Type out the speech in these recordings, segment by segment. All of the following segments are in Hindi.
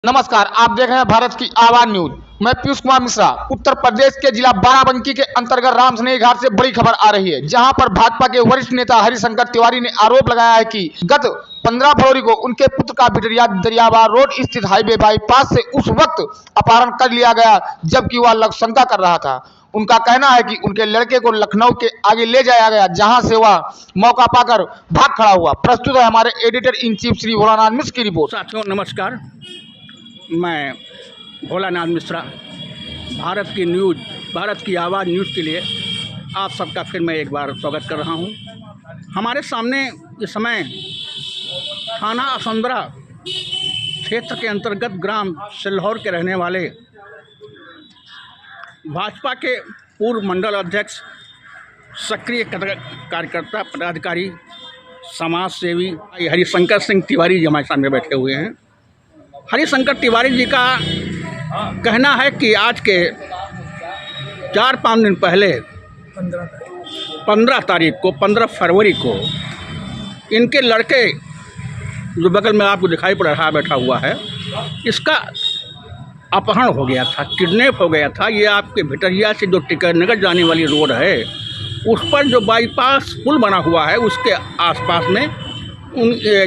नमस्कार, आप देख रहे हैं भारत की आवाज न्यूज। मैं पीयूष कुमार मिश्रा। उत्तर प्रदेश के जिला बाराबंकी के अंतर्गत रामसनेही घाट से बड़ी खबर आ रही है, जहां पर भाजपा के वरिष्ठ नेता हरिशंकर तिवारी ने आरोप लगाया है कि गत 15 फरवरी को उनके पुत्र का भिटरिया दरियाबाद रोड स्थित हाईवे बाईपास से उस वक्त अपहरण कर लिया गया जबकि वह लघुशंका कर रहा था। उनका कहना है कि उनके लड़के को लखनऊ के आगे ले जाया गया, जहां से वह मौका पाकर भाग खड़ा हुआ। प्रस्तुत है हमारे editor in chief Shri Bholanath Mishra की रिपोर्ट। साथियों नमस्कार, मैं भोलानाथ मिश्रा भारत की आवाज़ न्यूज़ के लिए आप सबका फिर मैं एक बार स्वागत कर रहा हूं। हमारे सामने इस समय थाना असंदरा क्षेत्र के अंतर्गत ग्राम सिल्हौर के रहने वाले भाजपा के पूर्व मंडल अध्यक्ष, सक्रिय कार्यकर्ता, पदाधिकारी, समाज सेवी हरिशंकर सिंह तिवारी जी हमारे सामने बैठे हुए हैं। हरिशंकर तिवारी जी का कहना है कि आज के 4-5 दिन पहले 15 फरवरी को इनके लड़के, जो बगल में आपको दिखाई पड़ रहा बैठा हुआ है, इसका अपहरण हो गया था, किडनैप हो गया था। ये आपके भिटरिया से जो टिकरनगर जाने वाली रोड है, उस पर जो बाईपास पुल बना हुआ है, उसके आसपास में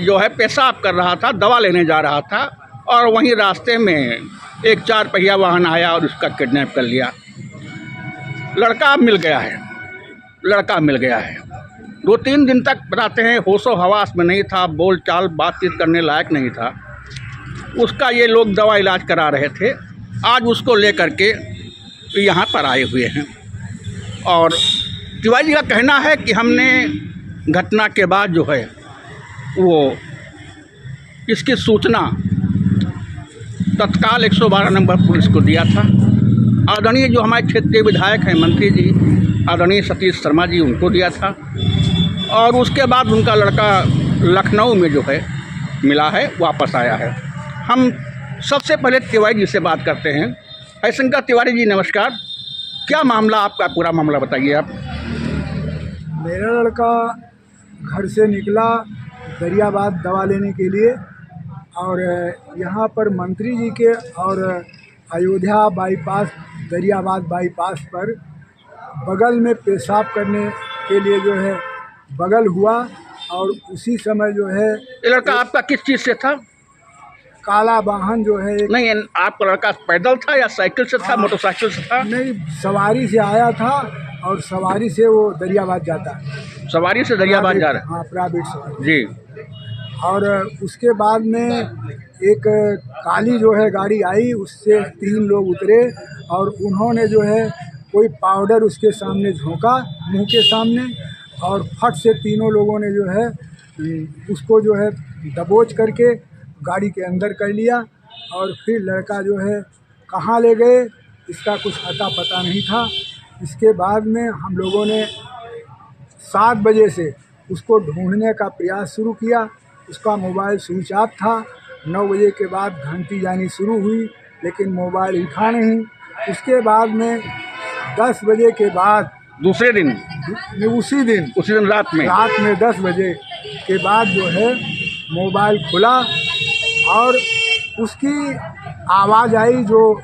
जो है पेशाब कर रहा था, दवा लेने जा रहा था, और वहीं रास्ते में एक 4 पहिया वाहन आया और उसका किडनैप कर लिया। लड़का मिल गया है। 2-3 दिन तक बताते हैं होशो हवास में नहीं था, बोल चाल बातचीत करने लायक नहीं था। उसका ये लोग दवा इलाज करा रहे थे। आज उसको लेकर के यहाँ पर आए हुए हैं और तिवारी जी का कहना है कि हमने घटना के बाद जो है वो इसकी सूचना तत्काल 112 नंबर पुलिस को दिया था। आदरणीय जो हमारे क्षेत्रीय विधायक हैं, मंत्री जी आदरणीय सतीश शर्मा जी, उनको दिया था। और उसके बाद उनका लड़का लखनऊ में जो है मिला है, वापस आया है। हम सबसे पहले तिवारी जी से बात करते हैं। हरिशंकर तिवारी जी नमस्कार, क्या मामला आपका, पूरा मामला बताइए आप। मेरा लड़का घर से निकला दरियाबाद दवा लेने के लिए, और यहाँ पर मंत्री जी के और अयोध्या बाईपास, दरियाबाद बाईपास पर बगल में पेशाब करने के लिए जो है बगल हुआ, और उसी समय जो है ये लड़का आपका किस चीज़ से था? काला वाहन जो है नहीं, आपका लड़का पैदल था या साइकिल से था, मोटरसाइकिल से था? नहीं, सवारी से आया था, और सवारी से वो दरियाबाद जाता है। सवारी से दरियाबाद जा रहा है? हाँ, प्राइवेट सवारी जी। और उसके बाद में एक काली जो है गाड़ी आई, उससे 3 लोग उतरे, और उन्होंने जो है कोई पाउडर उसके सामने झोंका, मुंह के सामने, और फट से तीनों लोगों ने जो है उसको जो है दबोच करके गाड़ी के अंदर कर लिया। और फिर लड़का जो है कहाँ ले गए इसका कुछ अता पता नहीं था। इसके बाद में हम लोगों ने 7 बजे से उसको ढूंढने का प्रयास शुरू किया। उसका मोबाइल स्विच ऑफ था। 9 बजे के बाद घंटी जानी शुरू हुई, लेकिन मोबाइल उठा नहीं। उसके बाद में 10 बजे के बाद, दूसरे दिन, उसी दिन रात में 10 बजे के बाद जो है मोबाइल खुला, और उसकी आवाज़ आई जो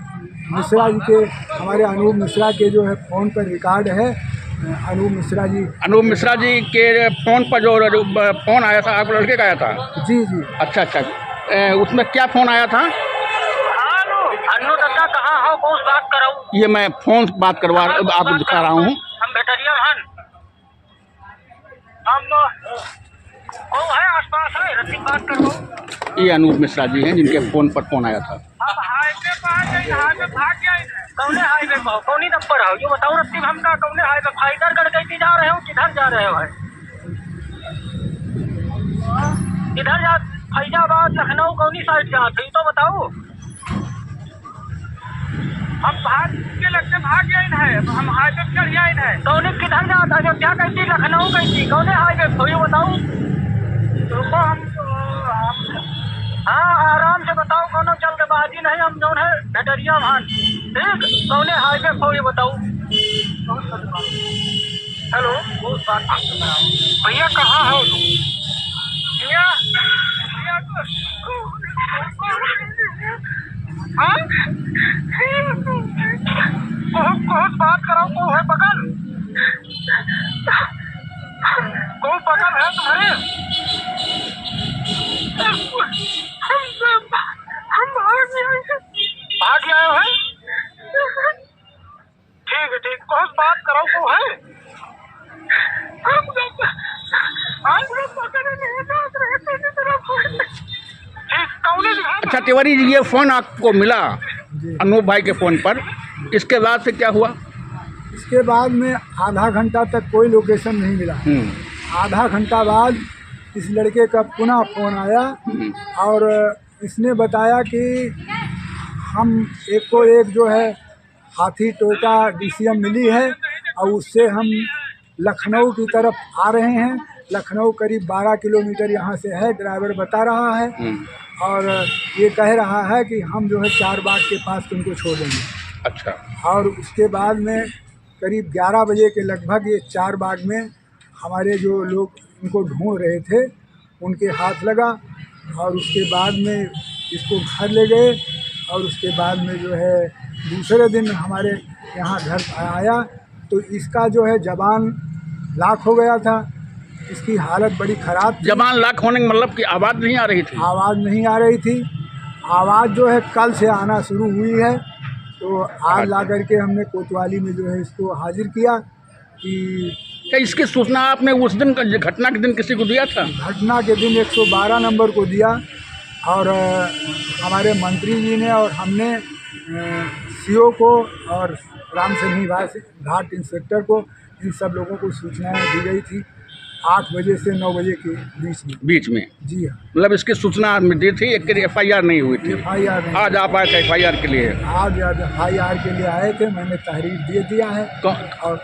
मिश्रा जी के, हमारे अनूप मिश्रा के जो है फ़ोन पर रिकॉर्ड है। अनूप मिश्रा जी के फ़ोन पर जो फ़ोन आया था, आपके लड़के का आया था? जी। अच्छा। उसमें क्या फ़ोन आया था? अन्नू दादा कहाँ हो, कौन बात कर रहा हूँ? ये मैं फ़ोन बात करवा आपको दिखा रहा हूँ। हम बेटरिया हन, हम कौन है आसपास है, रस्सी बात कर रहा हूँ। ये अनूप मिश्रा जी हैं जिनके फ़ोन पर फ़ोन आया था। अब हाईवे पर आ गए, हाईवे भाग गए। कौने हाईवे पर, कौनी नंबर है ये बताओ। रस्सी हमका कौने हाईवे फाइटर गड़गैती जा रहे हो, किधर जा रहे हो? किधर जा, फैजाबाद लखनऊ कौनी साइड जाते तो बताओ। हम भाग के लगते भाग गए हैं, हम हाईवे पर चढ़ गए हैं। कौने किधर जाता है, क्या कहती लखनऊ कहती, कौने हाईवे पर ये बताओ। रुको, हम हाँ आराम से बताओ, कोनो जल्दबाजी नहीं। हम जो है डरिया भान, ठीक, कौने हाईवे पर ये बताओ। हेलो, भैया कहाँ हो तुम? भैया हाँ बहुत बात कराओ को है बगल को बगल है तुम्हारे हम भाग आए हैं ठीक है ठीक बहुत बात कराओ को है अच्छा तिवारी जी, ये फ़ोन आपको मिला अनूप भाई के फ़ोन पर, इसके बाद से क्या हुआ? इसके बाद में आधा घंटा तक कोई लोकेशन नहीं मिला। आधा घंटा बाद इस लड़के का पुनः फ़ोन आया और इसने बताया कि हम एक जो है हाथी टोटा DCM मिली है और उससे हम लखनऊ की तरफ आ रहे हैं। लखनऊ करीब 12 किलोमीटर यहाँ से है, ड्राइवर बता रहा है और ये कह रहा है कि हम जो है 4 बाग के पास तुमको छोड़ देंगे। अच्छा। और उसके बाद में करीब 11 बजे के लगभग ये 4 बाग में हमारे जो लोग उनको ढूंढ रहे थे उनके हाथ लगा और उसके बाद में इसको घर ले गए और उसके बाद में जो है दूसरे दिन हमारे यहाँ घर आया तो इसका जो है ज़बान लाख हो गया था। इसकी हालत बड़ी ख़राब थी। ज़बान लाख होने का मतलब कि आवाज़ नहीं आ रही थी? आवाज़ नहीं आ रही थी। आवाज़ जो है कल से आना शुरू हुई है। तो आज ला करके हमने कोतवाली में जो है इसको हाजिर किया कि क्या इसकी सूचना आपने उस दिन घटना के दिन किसी को दिया था? घटना के दिन 112 नंबर को दिया और हमारे मंत्री जी ने और हमने CO को और राम सिंह घाट इंस्पेक्टर को इन सब लोगों को सूचनाएं दी गई थी 8 बजे से 9 बजे के बीच में। जी हाँ, मतलब इसकी सूचना दी थी, एक FIR नहीं हुई थी? FIR नहीं। आज आप आए थे FIR के लिए? आज FIR के लिए आए थे, मैंने तहरीर दे दिया है। और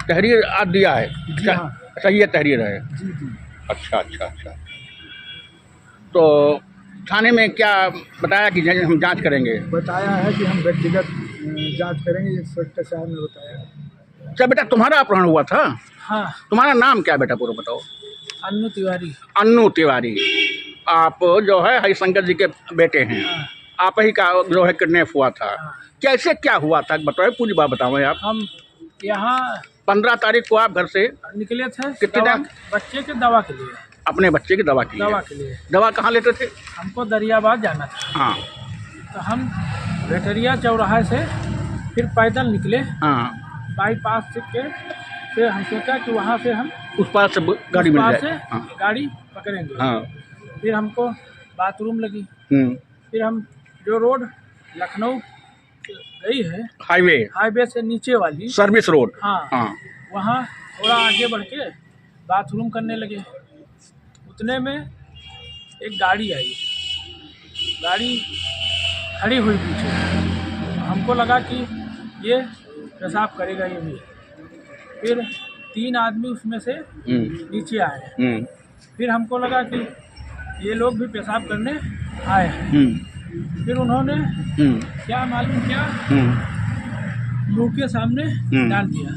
तहरीर आज दिया है? जी हाँ। अच्छा, ये तहरीर है? जी जी। अच्छा अच्छा अच्छा। तो थाने में क्या बताया कि हम जांच करेंगे? बताया है कि हम व्यक्तिगत जांच करेंगे, इंस्पेक्टर साहब ने बताया। अच्छा बेटा, तुम्हारा अपहरण हुआ था? हाँ। तुम्हारा नाम क्या बेटा, पूरा बताओ। अन्नू तिवारी। अन्नू तिवारी। आप जो है हरिशंकर जी के बेटे हैं। हाँ। आप ही का जो है किडनैप हुआ था। हाँ। कैसे क्या हुआ था बताओ, पूरी बात बताओ आप। हम यहाँ 15 तारीख को आप घर से निकले थे। कितने टाइम? बच्चे के दवा के लिए। अपने बच्चे की दवा के लिए? दवा कहाँ लेते थे? हमको दरियाबाद जाना था। हाँ। तो हम भेटरिया चौराहे से फिर पैदल निकले। हाँ। बाईपास के फिर हम सोचा कि वहाँ से हम उस पास से गाड़ी मिल जाए। हाँ। गाड़ी पकड़ेंगे। हाँ। फिर हमको बाथरूम लगी। फिर हम जो रोड लखनऊ गई है हाईवे से नीचे वाली सर्विस रोड। हाँ। हाँ। वहाँ थोड़ा आगे बढ़ के बाथरूम करने लगे। उतने में एक गाड़ी आई, गाड़ी खड़ी हुई पीछे। हमको लगा कि ये पेशाब करेगा ये भी। फिर 3 आदमी उसमें से नीचे आए। फिर हमको लगा कि ये लोग भी पेशाब करने आए हैं। फिर उन्होंने क्या मालूम क्या मुंह के सामने डाल दिया।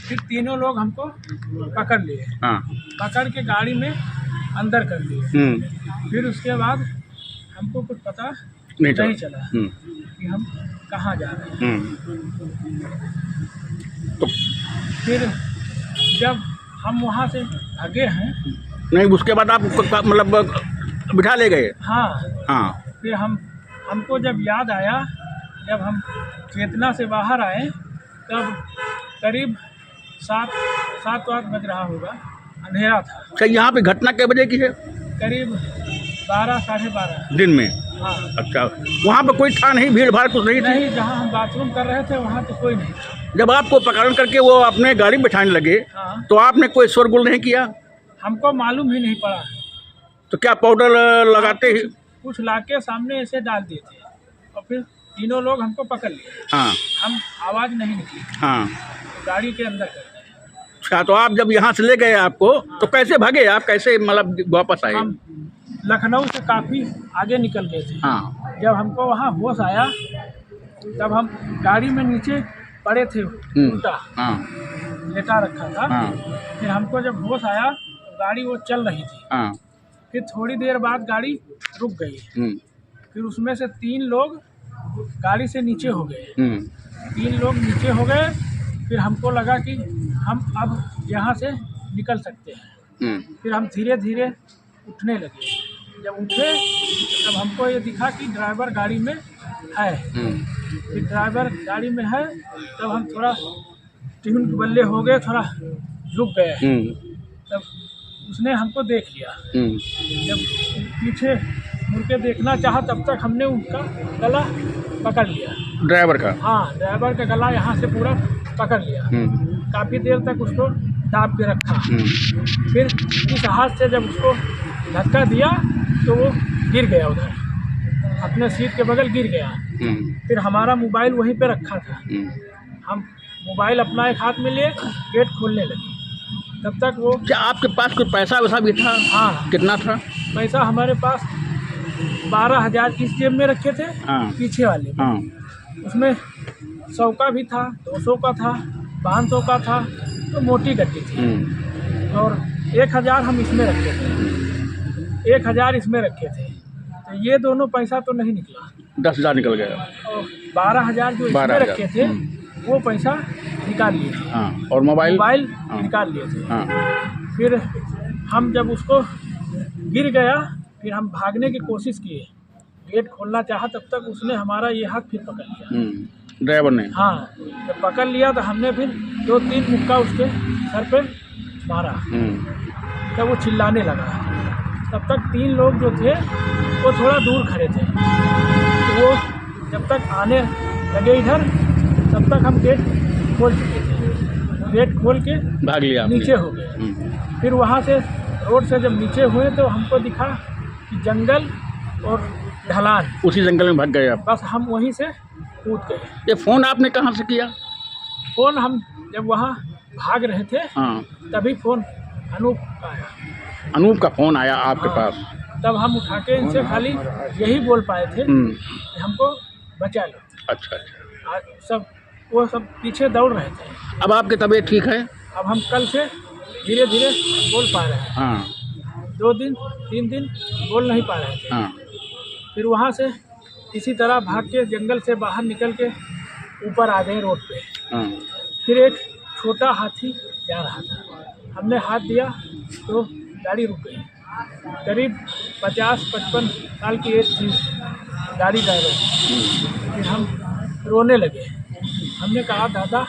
फिर तीनों लोग हमको पकड़ लिए। पकड़ के गाड़ी में अंदर कर लिए। फिर उसके बाद हमको कुछ पता नहीं चला कि हम कहाँ जा रहे हैं। तो फिर जब हम वहाँ से भागे हैं। नहीं, उसके बाद आप मतलब बिठा ले गए? हाँ। हाँ। फिर हमको जब याद आया, जब हम चेतना से बाहर आए तब करीब 7-8 बज रहा होगा, अंधेरा था। अच्छा, यहाँ पे घटना कितने बजे की है? करीब 12 साढ़े 12 दिन में। हाँ। अच्छा, वहाँ पे कोई था नहीं, भीड़ भाड़ कुछ नहीं थी? नहीं, जहाँ हम बाथरूम कर रहे थे वहाँ तो कोई नहीं था। जब आपको पकड़ करके वो अपने गाड़ी बिठाने लगे, हाँ। तो आपने कोई शोरगुल नहीं किया? हमको मालूम ही नहीं पड़ा। तो क्या पाउडर लगाते ही? कुछ लाके सामने ऐसे डाल दिए थे और फिर तीनों लोग हमको पकड़ लिए। हाँ। हम आवाज़ नहीं निकली। हाँ। तो गाड़ी के अंदर कर दिए। अच्छा, तो आप जब यहाँ से ले गए आपको, तो कैसे भागे आप, कैसे मतलब वापस आए? हम लखनऊ से काफ़ी आगे निकल गए थे। हाँ। जब हमको वहाँ होश आया तब हम गाड़ी में नीचे पड़े थे, उल्टा। हाँ। लेटा रखा था। हाँ। फिर हमको जब होश आया तो गाड़ी वो चल रही थी। हाँ। फिर थोड़ी देर बाद गाड़ी रुक गई। फिर उसमें से 3 लोग गाड़ी से नीचे हो गए। हम्म, 3 लोग नीचे हो गए। फिर हमको लगा कि हम अब यहाँ से निकल सकते हैं। हम्म, फिर हम धीरे धीरे उठने लगे। जब उठे तब हमको ये दिखा कि ड्राइवर गाड़ी में है। हम्म, फिर ड्राइवर गाड़ी में है, तब हम थोड़ा ट्यून के बल्ले हो गए, थोड़ा रुक गए। हम्म, तब उसने हमको देख लिया। हम्म, जब पीछे मुड़ के देखना चाहा तब तक हमने उनका गला पकड़ लिया। ड्राइवर का। हाँ, ड्राइवर का गला यहाँ से पूरा पकड़ लिया। हम्म, काफ़ी देर तक उसको दाब के रखा। हम्म, फिर इस हाथ से जब उसको धक्का दिया तो वो गिर गया उधर, अपने सीट के बगल गिर गया। हम्म, फिर हमारा मोबाइल वहीं पे रखा था। हम्म। हम मोबाइल अपना एक हाथ में लिए गेट खोलने लगे। तब तक वो क्या आपके पास कोई पैसा वैसा भी था? हाँ, कितना था? पैसा हमारे पास 12,000 इस जेब में रखे थे, हाँ, पीछे वाले में। हाँ, उसमें 100 का भी था, 200 का था, 500 का था, तो मोटी गड्डी थी। हम्म, और 1,000 हम इसमें रखे थे, 1,000 इसमें रखे थे। तो ये दोनों पैसा तो नहीं निकला। 10,000 निकल गया। और 12,000 जो इसमें 12,000, रखे थे वो पैसा निकाल लिए थे। हाँ, और मोबाइल? मोबाइल हाँ। निकाल लिए थे। हाँ, फिर हम जब उसको गिर गया, फिर हम भागने की कोशिश किए, गेट खोलना चाहा, तब तक उसने हमारा ये हाथ फिर पकड़ लिया। ड्राइवर ने? हाँ, जब पकड़ लिया तो हमने फिर 2-3 मुक्का उसके सर पे मारा। तब वो चिल्लाने लगा। तब तक 3 लोग जो थे वो थोड़ा दूर खड़े थे। तो वो जब तक आने लगे इधर, तब तक हम गेट खोल चुके थे। गेट खोल के भाग लिया आपने? नीचे हो गए। फिर वहाँ से रोड से जब नीचे हुए तो हमको दिखा कि जंगल और ढलान। उसी जंगल में भाग गए आप? बस हम वहीं से कूद गए। ये फ़ोन आपने कहाँ से किया? फ़ोन हम जब वहाँ भाग रहे थे हाँ, तभी फ़ोन अनूप का आया। अनूप का फ़ोन आया आपके हाँ। पास? तब हम उठा के इनसे खाली यही बोल पाए थे कि हमको बचा लो। अच्छा, अच्छा। सब वो सब पीछे दौड़ रहे थे। अब आपकी तबीयत ठीक है? अब हम कल से धीरे धीरे बोल पा रहे हैं। हाँ, 2 दिन 3 दिन बोल नहीं पा रहे थे। हाँ, फिर वहाँ से इसी तरह भाग के जंगल से बाहर निकल के ऊपर आ गए रोड पे। हाँ, फिर एक छोटा हाथी जा रहा था, हमने हाथ दिया तो गाड़ी रुक गई। करीब 50-55 साल की एज थी गाड़ी ड्राइवर। फिर हम रोने लगे। हमने कहा दादा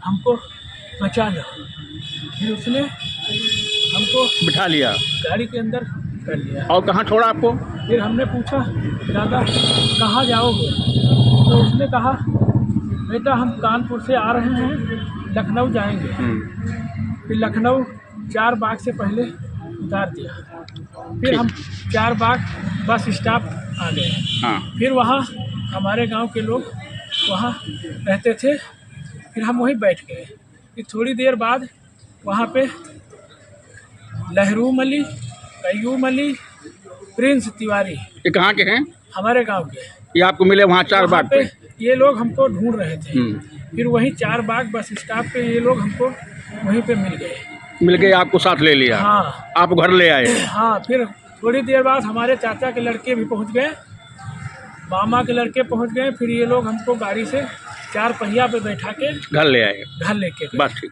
हमको बचा लो। फिर उसने हमको बिठा लिया गाड़ी के अंदर कर लिया। और कहाँ छोड़ा आपको? फिर हमने पूछा दादा कहाँ जाओगे? तो उसने कहा बेटा हम कानपुर से आ रहे हैं, लखनऊ जाएंगे। फिर लखनऊ 4 बाग से पहले उतार दिया। फिर हम 4 बाग बस स्टॉप आ गए। हाँ, फिर वहाँ हमारे गांव के लोग वहाँ रहते थे। फिर हम वहीं बैठ गए। फिर थोड़ी देर बाद वहाँ पे लहरूम अली, कयूम अली, प्रिंस तिवारी ये कहाँ के हैं? हमारे गांव के। ये आपको मिले वहाँ 4 वहाँ बाग पे पे? ये लोग हमको ढूंढ रहे थे। हम्म। फिर वहीं 4 बाग बस स्टॉप पे ये लोग हमको वहीं पे मिल गए। मिल गए, आपको साथ ले लिया? हाँ, आप घर ले आए? हाँ। फिर थोड़ी देर बाद हमारे चाचा के लड़के भी पहुंच गए, मामा के लड़के पहुंच गए। फिर ये लोग हमको गाड़ी से 4 पहिया पे बैठा के घर ले आए? घर लेके गए। बस ठीक।